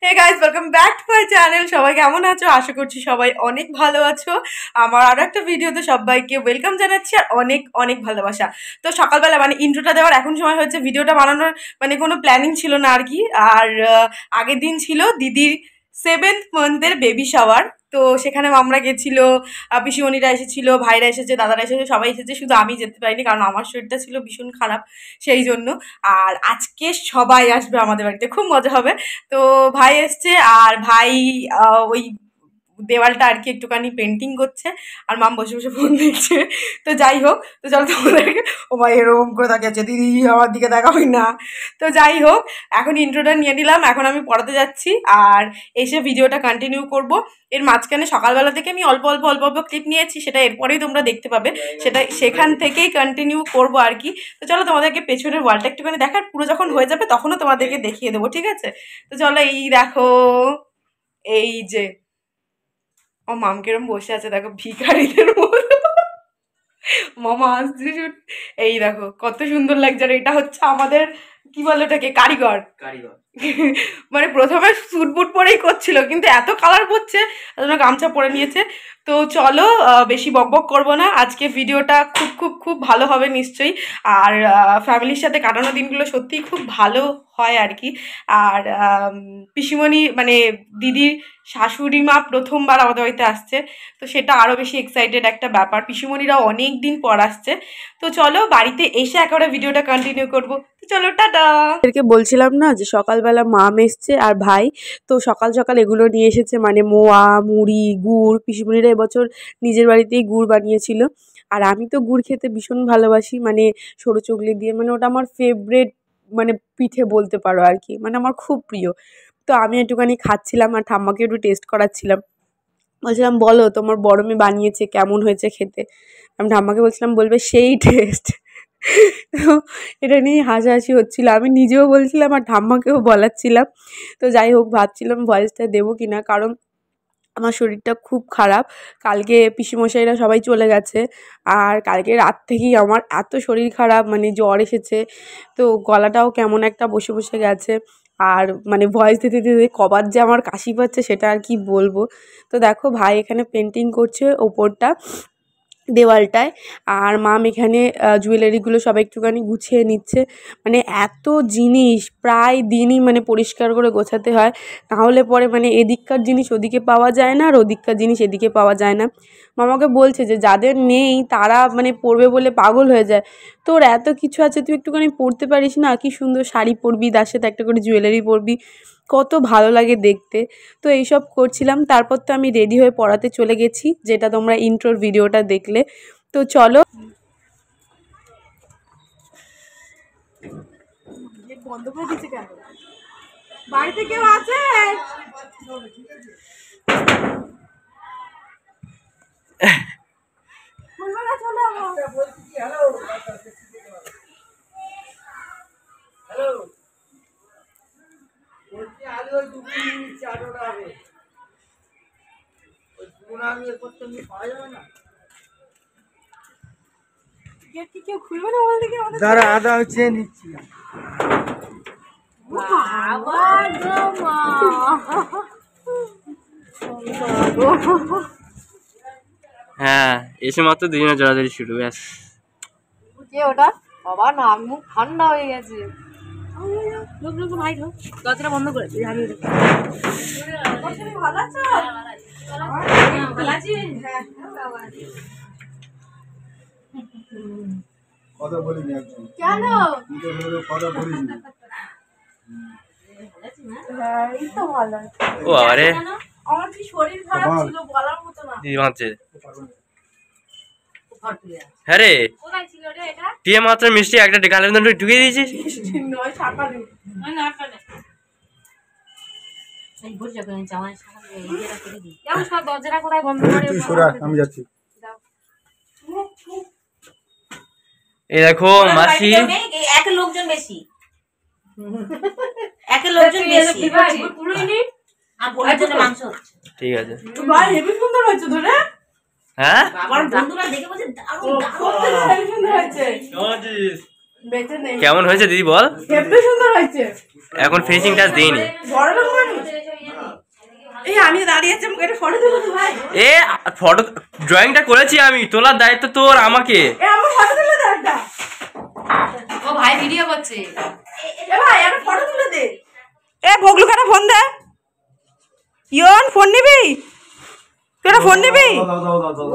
Hey guys, welcome back to my channel. সবাই কেমন আছো? আশা করছি সবাই অনেক ভালো আছো। আমার আরো একটা ভিডিওতে সবাইকে ওয়েলকাম জানাচ্ছি আর অনেক অনেক ভালোবাসা। তো সকালবেলা মানে ইন্ট্রোটা দেওয়ার এখন সময় হচ্ছে, ভিডিওটা বানানোর মানে কোনো প্ল্যানিং ছিল না আর কি। আর আগের দিন ছিল দিদির 7th মান্থের বেবি শাওয়ার। তো সেখানে আমরা গেছিল, পিসিমণিরা এসেছিল, ভাইরা এসেছে, দাদারা এসেছে, সবাই এসেছে, শুধু আমি যেতে পারিনি কারণ আমার শরীরটা ছিল ভীষণ খারাপ সেই জন্য। আর আজকে সবাই আসবে আমাদের বাড়িতে, খুব মজা হবে। তো ভাই এসছে আর ভাই ওই দেওয়ালটা আর কি একটুখানি পেন্টিং করছে আর মাম বসে বসে ফোন দেখছে। তো যাই হোক, তো চলো তোমাদেরকে, ও ভাই এরকম করে তাকিয়েছে, দিদি আমার দিকে দেখাবই না। তো যাই হোক, এখন ইন্ট্রোটা নিয়ে নিলাম, এখন আমি পড়াতে যাচ্ছি আর এসে ভিডিওটা কন্টিনিউ করব। এর মাঝখানে সকালবেলা থেকে আমি অল্প অল্প অল্প অল্প ক্লিপ নিয়েছি, সেটা এরপরেই তোমরা দেখতে পাবে, সেটা সেখান থেকেই কন্টিনিউ করব আর কি। তো চলো তোমাদেরকে পেছনের ওয়ালটা একটুখানি দেখার, পুরো যখন হয়ে যাবে তখনও তোমাদেরকে দেখিয়ে দেবো, ঠিক আছে? তো চলো, এই দেখো, এই যে ও মাম কিরম বসে আছে দেখো, ভিখারিদের মতো। মামা আসছে, এই দেখো কত সুন্দর লাগছে। আর এটা হচ্ছে আমাদের কি বলে ওটাকে, কারিগর। মানে প্রথমে স্যুট বুট পরেই করছিল, কিন্তু এত কালার পড়ছে জন্য গামছা পরে নিয়েছে। তো চলো, বেশি বকবক করবো না, আজকে ভিডিওটা খুব খুব খুব ভালো হবে নিশ্চয়ই। আর ফ্যামিলির সাথে কাটানো দিনগুলো সত্যিই খুব ভালো হয় আর কি। আর পিসিমণি মানে দিদির শাশুড়ি মা প্রথমবার আমাদের বাড়িতে আসছে, তো সেটা আরও বেশি এক্সাইটেড একটা ব্যাপার। পিসিমণিরাও অনেক দিন পর আসছে। তো চলো বাড়িতে এসে একেবারে ভিডিওটা কন্টিনিউ করবো। তো চলো, টাটা। এদেরকে বলছিলাম না যে সকালবেলা মাম এসছে আর ভাই, তো সকাল সকাল এগুলো নিয়ে এসেছে, মানে মোয়া, মুড়ি, গুড়। পিসিমণিরা এবছর নিজের বাড়িতেই গুড় বানিয়েছিল। আর আমি তো গুড় খেতে ভীষণ ভালোবাসি, মানে সরু চকলি দিয়ে, মানে ওটা আমার ফেভারেট, মানে পিঠে বলতে পারো আর কি, মানে আমার খুব প্রিয়। তো আমি একটুখানি খাচ্ছিলাম আর ঠাম্মাকে একটু টেস্ট করাচ্ছিলাম। বলছিলাম, বলো তোমার বড় মেয়ে বানিয়েছে, কেমন হয়েছে খেতে? আমি ঠাম্মাকে বলছিলাম, বলবে সেই টেস্ট। তো এটা নিয়েই হাসাহাসি হচ্ছিলো, আমি নিজেও বলছিলাম আর ঠাম্মাকেও বলাচ্ছিলাম। তো যাই হোক, ভাবছিলাম ভয়েসটা দেবো কি না, কারণ আমার শরীরটা খুব খারাপ। কালকে পিসিমশাইরা সবাই চলে গেছে আর কালকে রাত থেকেই আমার এত শরীর খারাপ, মানে জ্বর এসেছে। তো গলাটাও কেমন একটা বসে বসে গেছে। আর মানে ভয়েস দিতে দিতে কবার যে আমার কাশি পাচ্ছে সেটা আর কি বলবো। তো দেখো, ভাই এখানে পেন্টিং করছে ওপরটা, দেওয়ালটায়। আর মাম এখানে জুয়েলারিগুলো সব একটুখানি গুছিয়ে নিচ্ছে। মানে এত জিনিস প্রায় দিনই মানে পরিষ্কার করে গোছাতে হয়, নাহলে পরে মানে এদিককার জিনিস ওদিকে পাওয়া যায় না আর ওদিককার জিনিস এদিকে পাওয়া যায় না। মামাকে বলছে যে যাদের নেই তারা মানে পরবে বলে পাগল হয়ে যায়, তোর এত কিছু আছে তুই একটুখানি পরতে পারিস না? কি সুন্দর শাড়ি পরবি, তার সাথে একটা করে জুয়েলারি পরবি, কত ভালো লাগে দেখতে। তো এইসব করছিলাম, তারপর তো আমি রেডি হয়ে পড়াতে চলে গেছি, যেটা তোমরা ইন্ট্রোর ভিডিওটা দেখলে। তো চলো। বন্ধ করে দিচ্ছে কেন? বাড়িতে কেউ আছে? দাঁড়া, আদা হচ্ছে নিচ্ছি। হ্যাঁ, এসে মাত্র দুজনে জড়াজড়ি শুরু, ব্যাস। কে ওটা? বাবা না, মুখ ঠান্ডা হয়ে গেছে। লোক লোক ভাই ঢোক, দরজাটা বন্ধ করে দিই। আমি ভালো আছো? ভালো আছি। কথা বলিনি একদম। কেন? কথা বলিনি। এই তো ভালো আছে। ও আরে আমার কি শরীর খারাপ ছিল বলার মতো না। দিদি ভাবছে, হ্যাঁ রে, টিয়ে মাত্র মিষ্টি একটা গালের মধ্যে ঢুকিয়ে দিয়েছিস। নয় সকালে। দরজাটা কোথায় বন্ধ করে? আমি যাচ্ছি। এই দেখো মাসি, একের লোকজন বেশি, একের লোকজন বেশি। আর বোনের জন্য মাংস হচ্ছে। ঠিক আছে ভাই, হেভি সুন্দর হয়েছে তো রে। হ্যাঁ, আমার বন্ধুরা দেখে বলছে দারুণ হেভি সুন্দর হয়েছে। বেঁচে নেই। কেমন হয়েছে দিদি বল? হেভি সুন্দর হয়েছে। এখন ফিনিশিং টাচ দেইনি। বড় লোক মানুষ। আমি দাঁড়িয়ে আছি, আমাকে একটা ফটো তুলে দে ভাই। এ ফটো ড্রয়িংটা করেছি আমি, তোলার দায়িত্ব তোর আমাকে। এ আমার ফটো তুলে দে একটা। ও ভাই ভিডিও করছে। এ ভাই একটা ফটো তুলে দে। এ ভগলু কাটা ফোন দে। ইয়ন ফোন নিবি? তুই একটা ফোন নিবি?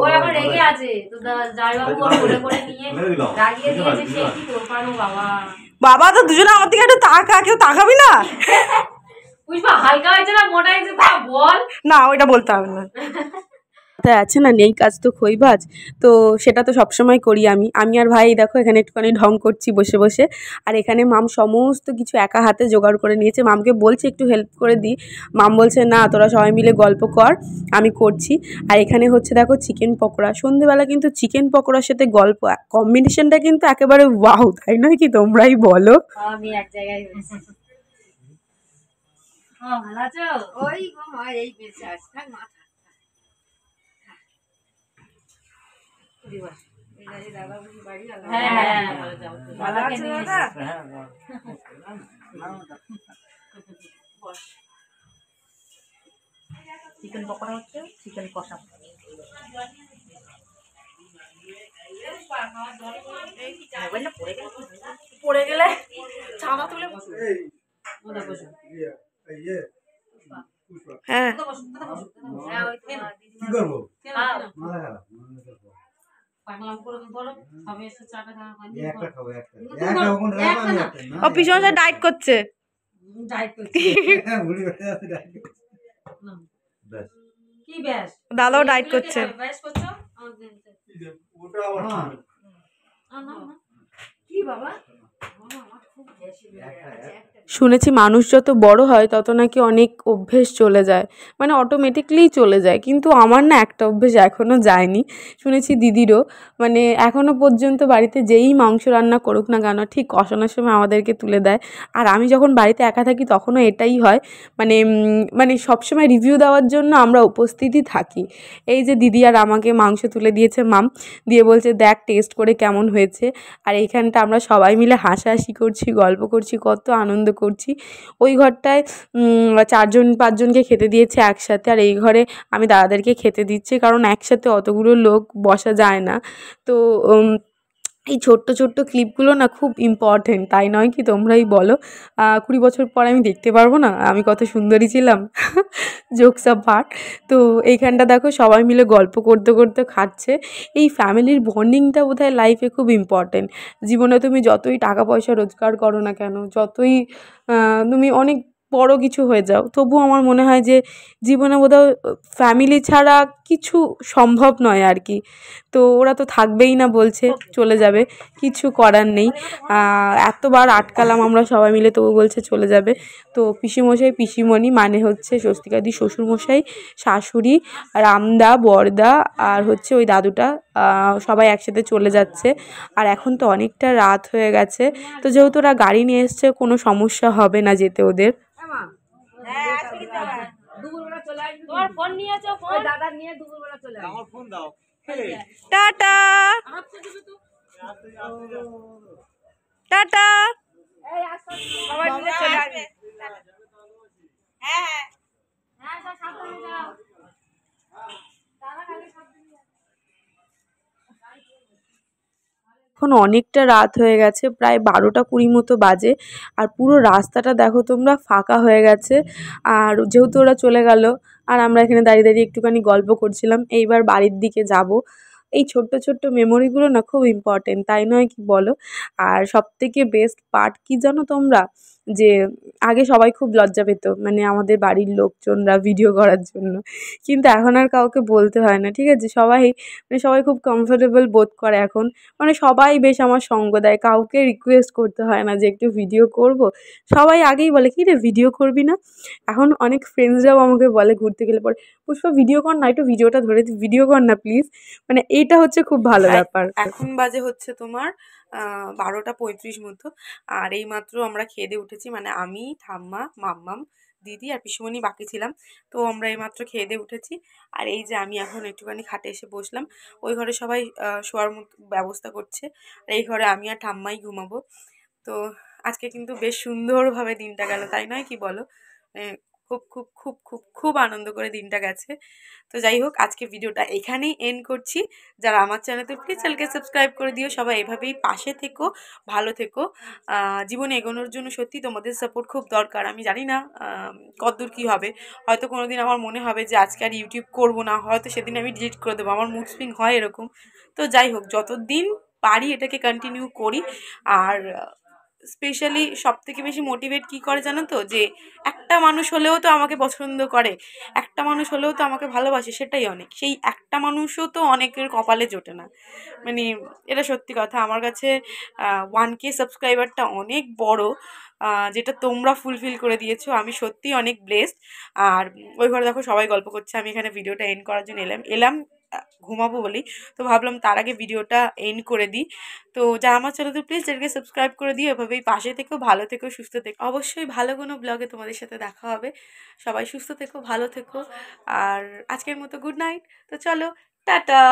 ও আবার রেগে আছে তো জামাইবাবু ওর কোলে করে নিয়ে রাগিয়ে দিয়েছে, সে কি তোর পারো বাবা। বাবা তো দুজনে আমার দিকে একটু তাকা, কেউ তাকাবি না? পুষ্পা হালকা হয়েছে না মোটা হয়েছে তা বল। না ওইটা বলতে হবে না। তাই আছে না, নেই কাজ তো খই ভাজ, তো সেটা তো সবসময় করি আমি আর ভাই দেখো এখানে একটুখানি ঢং করছি বসে বসে। আর এখানে মাম সমস্ত কিছু একা হাতে জোগাড় করে নিয়েছে, মামকে বলছে একটু হেল্প করে দিই, মাম বলছে না তোরা সবাই মিলে গল্প কর, আমি করছি। আর এখানে হচ্ছে দেখো চিকেন পকোড়া, সন্ধেবেলা কিন্তু চিকেন পকোড়ার সাথে গল্প, কম্বিনেশনটা কিন্তু একেবারে ওয়াও, তাই নয় কি? তোমরাই বলো। আমি এক জায়গায় হয়েছি। ও ভালো আছো? ওই এই বেঁচে আছে, থাক মাথা চিকেন পকোড়া হচ্ছে, চিকেন কষা। পড়ে গেলে চাঁদা তুলে। হ্যাঁ কি করবো? একটা খাবো, একটা ওখানে রাখো, আমি একটা না। ও পিছনে ডাইট করছে। ভুলি করতে যাচ্ছে, ডাইরেক্ট। ব্যাস। কি ব্যাস দাদাও ডাইট করছে। ব্যাস করছো ওটা আবার কি বাবা? শুনেছি মানুষ যত বড় হয় তত নাকি অনেক অভ্যেস চলে যায়, মানে অটোমেটিকলিই চলে যায়, কিন্তু আমার না একটা অভ্যেস এখনও যায়নি। শুনেছি দিদিরও, মানে এখনও পর্যন্ত বাড়িতে যেই মাংস রান্না করুক না কেন ঠিক কষানোর সময় আমাদেরকে তুলে দেয়। আর আমি যখন বাড়িতে একা থাকি তখনও এটাই হয়, মানে সবসময় রিভিউ দেওয়ার জন্য আমরা উপস্থিতই থাকি। এই যে দিদি আর আমাকে মাংস তুলে দিয়েছে মাম, দিয়ে বলছে দেখ টেস্ট করে কেমন হয়েছে। আর এইখানটা আমরা সবাই মিলে হাসাহাসি করছি, গল্প করছি, কত আনন্দ করছি। ওই ঘরটায় 4-5জনকে খেতে দিয়েছে একসাথে, আর এই ঘরে আমি দাদাদেরকে খেতে দিচ্ছি, কারণ একসাথে অতগুলো লোক বসা যায় না। তো এই ছোট্ট ছোট্ট ক্লিপগুলো না খুব ইম্পর্টেন্ট, তাই নয় কি? তোমরাই বলো। 20 বছর পর আমি দেখতে পারবো না আমি কত সুন্দরী ছিলাম? Jokes apart. তো এইখানটা দেখো সবাই মিলে গল্প করতে করতে খাচ্ছে। এই ফ্যামিলির বন্ডিংটা বোধহয় লাইফে খুব ইম্পর্টেন্ট। জীবনে তুমি যতই টাকা পয়সা রোজগার করো না কেন, যতই তুমি অনেক বড় কিছু হয়ে যাও, তবুও আমার মনে হয় যে জীবনে বোধহয় ফ্যামিলি ছাড়া কিছু সম্ভব নয় আর কি। তো ওরা তো থাকবেই না বলছে, চলে যাবে, কিছু করার নেই। এতবার আটকালাম আমরা সবাই মিলে, তবু বলছে চলে যাবে। তো পিসিমশাই পিসিমণি মানে হচ্ছে স্বস্তিকাদি শ্বশুরমশাই, শাশুড়ি, রামদা, বরদা আর হচ্ছে ওই দাদুটা, সবাই একসাথে চলে যাচ্ছে। আর এখন তো অনেকটা রাত হয়ে গেছে, তো যেহেতু ওরা গাড়ি নিয়ে এসছে কোনো সমস্যা হবে না যেতে ওদের। তোমার ফোন নিয়েছো? ফোন দাদা নিয়ে দুপুরবেলা চলে আসবে। আমার ফোন দাও। Tata tata. সবাই মিলে চলে আসবে। হ্যাঁ হ্যাঁ হ্যাঁ সব সাবধানে যাও। এখন অনেকটা রাত হয়ে গেছে, প্রায় 12টা 20 মতো বাজে। আর পুরো রাস্তাটা দেখো তোমরা ফাঁকা হয়ে গেছে। আর যেহেতু ওরা চলে গেল, আর আমরা এখানে দাঁড়িয়ে দাঁড়িয়ে একটুখানি গল্প করছিলাম। এইবার বাড়ির দিকে যাব। এই ছোট্ট ছোট্ট মেমোরিগুলো না খুব ইম্পর্টেন্ট, তাই নয় কি বলো? আর সবথেকে বেস্ট পার্ট কী জানো তোমরা? যে আগে সবাই খুব লজ্জা পেত, মানে আমাদের বাড়ির লোকজনরা ভিডিও করার জন্য, কিন্তু এখন আর কাউকে বলতে হয় না, ঠিক আছে? সবাই খুব কমফোর্টেবল বোধ করে এখন, মানে সবাই বেশ আমার সঙ্গ দেয়, কাউকে রিকোয়েস্ট করতে হয় না যে একটু ভিডিও করব। সবাই আগেই বলে কী রে ভিডিও করবি না? এখন অনেক ফ্রেন্ডসরাও আমাকে বলে ঘুরতে গেলে পরে, পুষ্পা ভিডিও কর না, একটু ভিডিওটা ধরে ভিডিও কর না প্লিজ। মানে এইটা হচ্ছে খুব ভালো ব্যাপার। এখন বাজে হচ্ছে তোমার 12টা 35 মতো। আর এই মাত্র আমরা খেয়ে দিয়ে উঠেছি, মানে আমি, ঠাম্মা, মাম্মাম, দিদি আর পিসুমণি বাকি ছিলাম। তো আমরা এই মাত্র খেয়ে দিয়ে উঠেছি। আর এই যে আমি এখন একটুখানি খাটে এসে বসলাম। ওই ঘরে সবাই শোয়ার মতো ব্যবস্থা করছে, আর এই ঘরে আমি আর ঠাম্মাই ঘুমাবো। তো আজকে কিন্তু বেশ সুন্দরভাবে দিনটা গেল, তাই নয় কি বলো? খুব খুব খুব খুব খুব আনন্দ করে দিনটা গেছে। তো যাই হোক, আজকে ভিডিওটা এখানেই এন্ড করছি। যারা আমার চ্যানেলে, প্লিজ চ্যানেলকে সাবস্ক্রাইব করে দিও। সবাই এভাবেই পাশে থেকো, ভালো থেকো। জীবনে এগোনোর জন্য সত্যি তোমাদের সাপোর্ট খুব দরকার। আমি জানি না কতদূর কী হবে, হয়তো কোনো দিন আমার মনে হবে যে আজকে আর ইউটিউব করবো না, হয়তো সেদিন আমি ডিলিট করে দেবো, আমার মুড সুইং হয় এরকম। তো যাই হোক, যতদিন পারি এটাকে কন্টিনিউ করি। আর স্পেশালি সবথেকে বেশি মোটিভেট কী করে জানো তো, যে একটা মানুষ হলেও তো আমাকে পছন্দ করে, একটা মানুষ হলেও তো আমাকে ভালোবাসে, সেটাই অনেক। সেই একটা মানুষও তো অনেকের কপালে জোটে না, মানে এটা সত্যি কথা। আমার কাছে 1K সাবস্ক্রাইবারটা অনেক বড়, যেটা তোমরা ফুলফিল করে দিয়েছো। আমি সত্যি অনেক ব্লেসড। আর ওই ঘরে দেখো সবাই গল্প করছে, আমি এখানে ভিডিওটা এন্ড করার জন্য এলাম ঘুমাবো বলি। তো ভাবলাম তার আগে ভিডিওটা এন্ড করে দিই। তো যারা আমার চ্যানেল, প্লিজ চ্যানেলকে সাবস্ক্রাইব করে দিও। এভাবেই পাশে থেকো, ভালো থেকো, সুস্থ থেকো। অবশ্যই ভালো কোনো ব্লগে তোমাদের সাথে দেখা হবে। সবাই সুস্থ থেকো, ভালো থেকো। আর আজকের মতো গুড নাইট। তো চলো, টাটা।